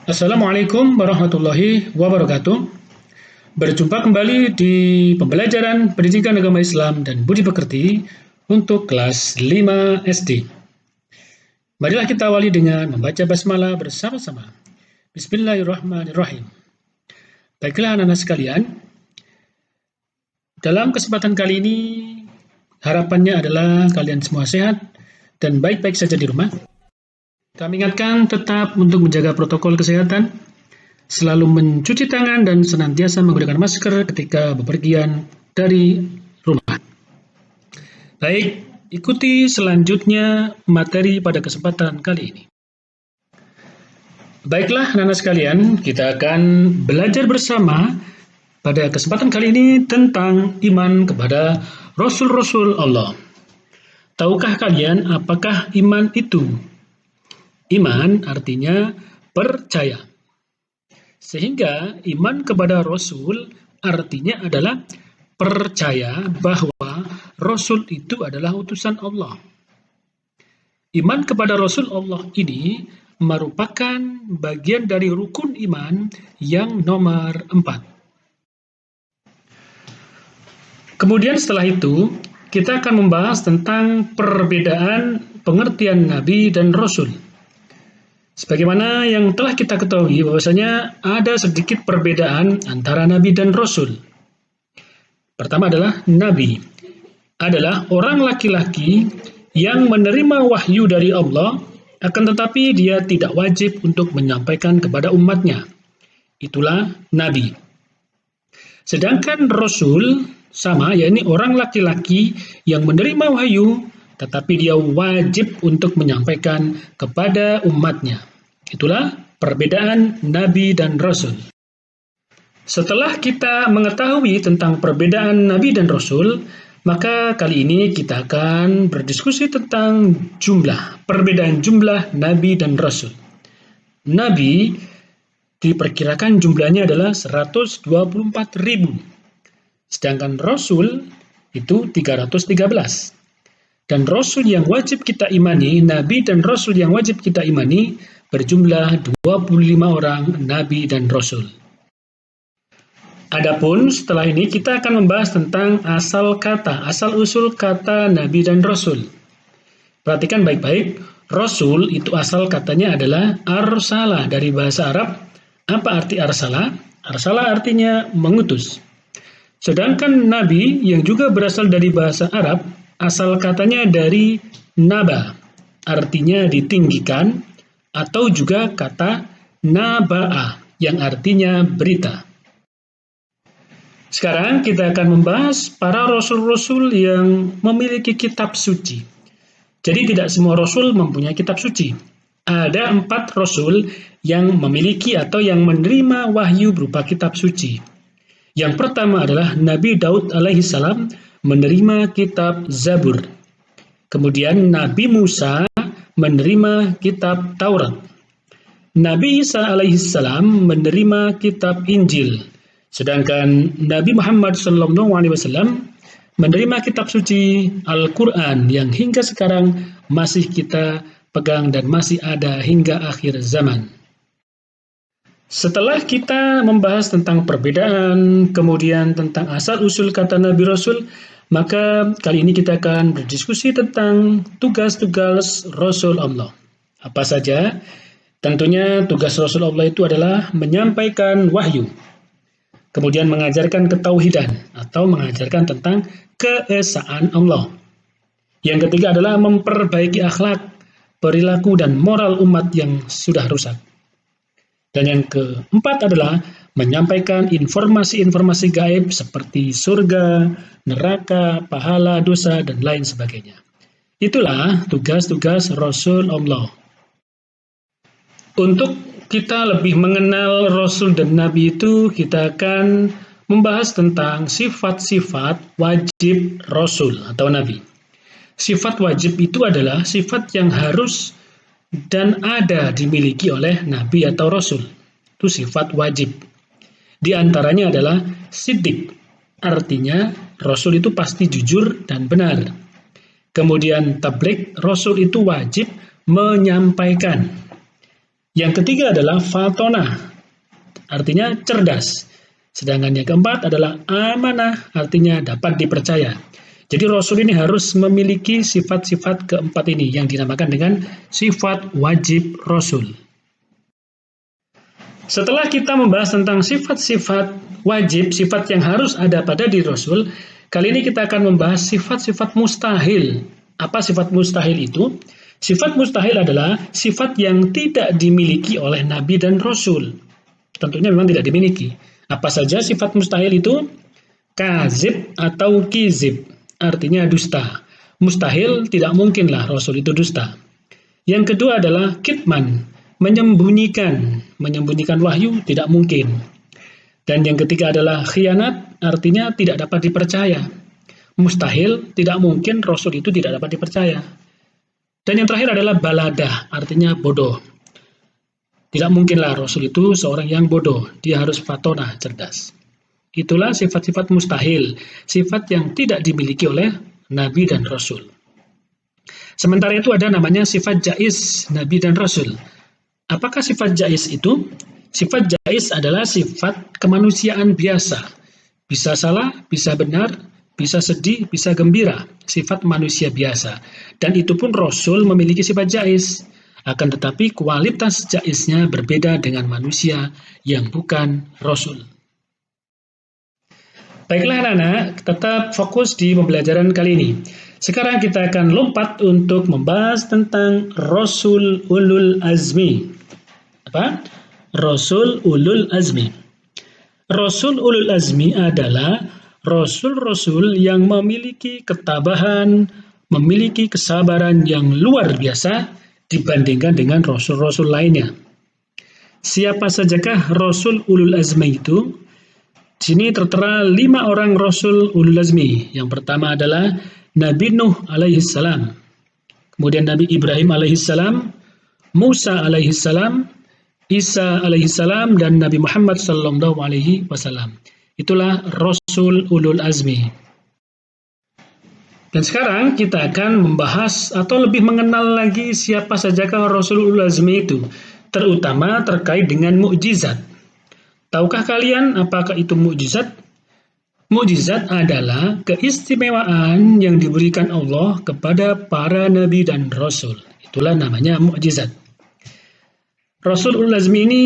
Assalamualaikum warahmatullahi wabarakatuh. Berjumpa kembali di pembelajaran Pendidikan Agama Islam dan Budi Pekerti untuk kelas 5 SD. Marilah kita awali dengan membaca basmalah bersama-sama. Bismillahirrahmanirrahim. Baiklah anak-anak sekalian, dalam kesempatan kali ini harapannya adalah kalian semua sehat dan baik-baik saja di rumah. Kami ingatkan tetap untuk menjaga protokol kesehatan, selalu mencuci tangan dan senantiasa menggunakan masker ketika bepergian dari rumah. Baik, ikuti selanjutnya materi pada kesempatan kali ini. Baiklah anak-anak sekalian, kita akan belajar bersama pada kesempatan kali ini tentang iman kepada Rasul-Rasul Allah. Tahukah kalian apakah iman itu? Iman artinya percaya. Sehingga iman kepada Rasul artinya adalah percaya bahwa Rasul itu adalah utusan Allah. Iman kepada Rasul Allah ini merupakan bagian dari rukun iman yang nomor 4. Kemudian setelah itu, kita akan membahas tentang perbedaan pengertian Nabi dan Rasul. Sebagaimana yang telah kita ketahui bahwasanya ada sedikit perbedaan antara Nabi dan Rasul. Pertama adalah Nabi adalah orang laki-laki yang menerima wahyu dari Allah, akan tetapi dia tidak wajib untuk menyampaikan kepada umatnya. Itulah Nabi. Sedangkan Rasul sama, yakni orang laki-laki yang menerima wahyu tetapi dia wajib untuk menyampaikan kepada umatnya. Itulah perbedaan Nabi dan Rasul. Setelah kita mengetahui tentang perbedaan Nabi dan Rasul, maka kali ini kita akan berdiskusi tentang perbedaan jumlah Nabi dan Rasul. Nabi diperkirakan jumlahnya adalah 124.000, sedangkan Rasul itu 313. Dan Rasul yang wajib kita imani, Nabi dan Rasul yang wajib kita imani berjumlah 25 orang Nabi dan Rasul. Adapun setelah ini kita akan membahas tentang asal-usul kata Nabi dan Rasul. Perhatikan baik-baik, Rasul itu asal katanya adalah arsala dari bahasa Arab. Apa arti arsala? Arsala artinya mengutus. Sedangkan Nabi yang juga berasal dari bahasa Arab, asal katanya dari naba, artinya ditinggikan, atau juga kata naba'a, yang artinya berita. Sekarang kita akan membahas para rasul-rasul yang memiliki kitab suci. Jadi tidak semua rasul mempunyai kitab suci. Ada 4 rasul yang memiliki atau yang menerima wahyu berupa kitab suci. Yang pertama adalah Nabi Daud alaihissalam menerima kitab Zabur. Kemudian Nabi Musa menerima kitab Taurat. Nabi Isa alaihissalam menerima kitab Injil. Sedangkan Nabi Muhammad SAW menerima kitab suci Al-Quran yang hingga sekarang masih kita pegang dan masih ada hingga akhir zaman. Setelah kita membahas tentang perbedaan, kemudian tentang asal-usul kata Nabi Rasul, maka kali ini kita akan berdiskusi tentang tugas-tugas Rasul Allah. Apa saja? Tentunya tugas Rasul Allah itu adalah menyampaikan wahyu, kemudian mengajarkan ketauhidan atau mengajarkan tentang keesaan Allah. Yang ketiga adalah memperbaiki akhlak, perilaku dan moral umat yang sudah rusak. Dan yang keempat adalah menyampaikan informasi-informasi gaib seperti surga, neraka, pahala, dosa, dan lain sebagainya. Itulah tugas-tugas Rasul Allah. Untuk kita lebih mengenal Rasul dan Nabi itu, kita akan membahas tentang sifat-sifat wajib Rasul atau Nabi. Sifat wajib itu adalah sifat yang harus dan ada dimiliki oleh Nabi atau Rasul. Itu sifat wajib. Di antaranya adalah siddiq. Artinya Rasul itu pasti jujur dan benar. Kemudian tabligh, Rasul itu wajib menyampaikan. Yang ketiga adalah fatona, artinya cerdas. Sedangkan yang keempat adalah amanah, artinya dapat dipercaya. Jadi Rasul ini harus memiliki sifat-sifat keempat ini yang dinamakan dengan sifat wajib Rasul. Setelah kita membahas tentang sifat-sifat wajib, sifat yang harus ada pada diri Rasul, kali ini kita akan membahas sifat-sifat mustahil. Apa sifat mustahil itu? Sifat mustahil adalah sifat yang tidak dimiliki oleh Nabi dan Rasul. Tentunya memang tidak dimiliki. Apa saja sifat mustahil itu? Kazib atau kizib, artinya dusta. Mustahil, tidak mungkinlah Rasul itu dusta. Yang kedua adalah kitman, menyembunyikan wahyu tidak mungkin. Dan yang ketiga adalah khianat, artinya tidak dapat dipercaya. Mustahil, tidak mungkin Rasul itu tidak dapat dipercaya. Dan yang terakhir adalah baladah, artinya bodoh. Tidak mungkinlah Rasul itu seorang yang bodoh, dia harus fatonah, cerdas. Itulah sifat-sifat mustahil, sifat yang tidak dimiliki oleh Nabi dan Rasul. Sementara itu ada namanya sifat jaiz Nabi dan Rasul. Apakah sifat jaiz itu? Sifat jaiz adalah sifat kemanusiaan biasa. Bisa salah, bisa benar, bisa sedih, bisa gembira. Sifat manusia biasa. Dan itu pun Rasul memiliki sifat jaiz. Akan tetapi kualitas jaiznya berbeda dengan manusia yang bukan Rasul. Baiklah anak-anak, tetap fokus di pembelajaran kali ini. Sekarang kita akan lompat untuk membahas tentang Rasul Ulul Azmi. Apa? Rasul Ulul Azmi. Rasul Ulul Azmi adalah Rasul-Rasul yang memiliki ketabahan, memiliki kesabaran yang luar biasa dibandingkan dengan Rasul-Rasul lainnya. Siapa sajakah Rasul Ulul Azmi itu? Di sini tertera 5 orang Rasul Ulul Azmi. Yang pertama adalah Nabi Nuh alaihissalam, kemudian Nabi Ibrahim alaihissalam, Musa alaihissalam, Isa alaihissalam, dan Nabi Muhammad sallallahu alaihi wasallam. Itulah Rasul Ulul Azmi. Dan sekarang kita akan membahas atau lebih mengenal lagi siapa sajakah Rasul Ulul Azmi itu, terutama terkait dengan mukjizat. Tahukah kalian apakah itu mukjizat? Mukjizat adalah keistimewaan yang diberikan Allah kepada para nabi dan rasul. Itulah namanya mukjizat. Rasul Ulul Azmi ini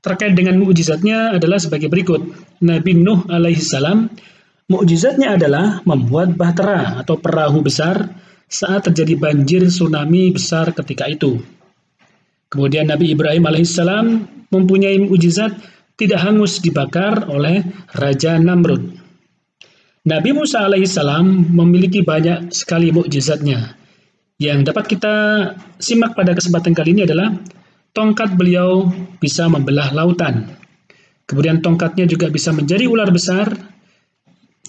terkait dengan mukjizatnya adalah sebagai berikut. Nabi Nuh alaihissalam, mukjizatnya adalah membuat bahtera atau perahu besar saat terjadi banjir tsunami besar ketika itu. Kemudian Nabi Ibrahim alaihissalam mempunyai mukjizat tidak hangus dibakar oleh Raja Namrud. Nabi Musa alaihissalam memiliki banyak sekali mukjizatnya. Yang dapat kita simak pada kesempatan kali ini adalah tongkat beliau bisa membelah lautan. Kemudian tongkatnya juga bisa menjadi ular besar.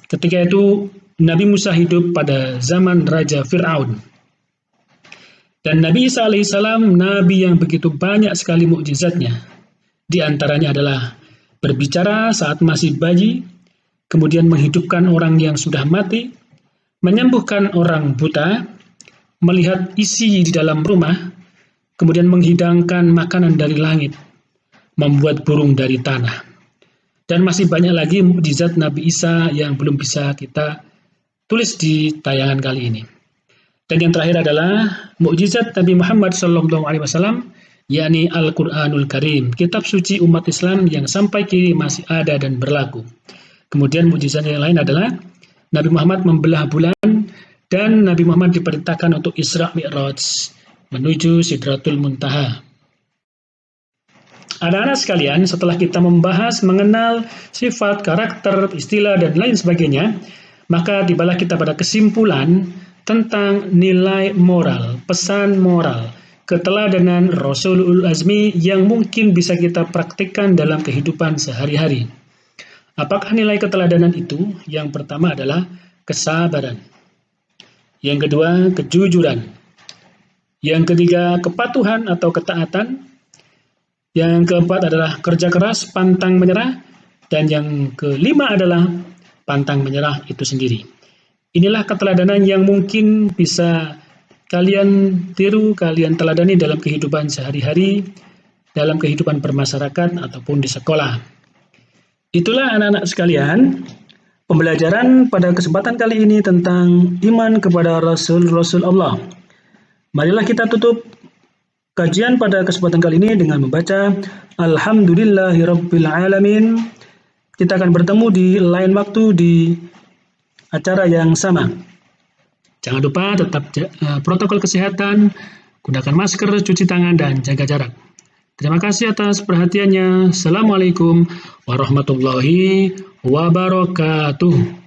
Ketika itu Nabi Musa hidup pada zaman Raja Fir'aun. Dan Nabi Isa alaihissalam nabi yang begitu banyak sekali mukjizatnya. Di antaranya adalah berbicara saat masih bayi, kemudian menghidupkan orang yang sudah mati, menyembuhkan orang buta, melihat isi di dalam rumah, kemudian menghidangkan makanan dari langit, membuat burung dari tanah. Dan masih banyak lagi mukjizat Nabi Isa yang belum bisa kita tulis di tayangan kali ini. Dan yang terakhir adalah mukjizat Nabi Muhammad SAW, yakni Al-Quranul Karim, kitab suci umat Islam yang sampai kini masih ada dan berlaku. Kemudian mukjizat yang lain adalah Nabi Muhammad membelah bulan dan Nabi Muhammad diperintahkan untuk Isra Mi'raj menuju Sidratul Muntaha. Anak-anak sekalian, setelah kita membahas mengenal sifat, karakter, istilah, dan lain sebagainya, maka tibalah kita pada kesimpulan tentang nilai moral, pesan moral, keteladanan Rasul Ulul Azmi yang mungkin bisa kita praktikkan dalam kehidupan sehari-hari. Apakah nilai keteladanan itu? Yang pertama adalah kesabaran. Yang kedua, kejujuran. Yang ketiga, kepatuhan atau ketaatan. Yang keempat adalah kerja keras, pantang menyerah. Dan yang kelima adalah pantang menyerah itu sendiri. Inilah keteladanan yang mungkin bisa kalian tiru, kalian teladani dalam kehidupan sehari-hari. dalam kehidupan bermasyarakat ataupun di sekolah. Itulah anak-anak sekalian, pembelajaran pada kesempatan kali ini tentang iman kepada Rasul-Rasul Allah. Marilah kita tutup kajian pada kesempatan kali ini dengan membaca Alhamdulillahirrabbilalamin. Kita akan bertemu di lain waktu di acara yang sama. Jangan lupa tetap protokol kesehatan, gunakan masker, cuci tangan, dan jaga jarak. Terima kasih atas perhatiannya. Assalamualaikum warahmatullahi wabarakatuh.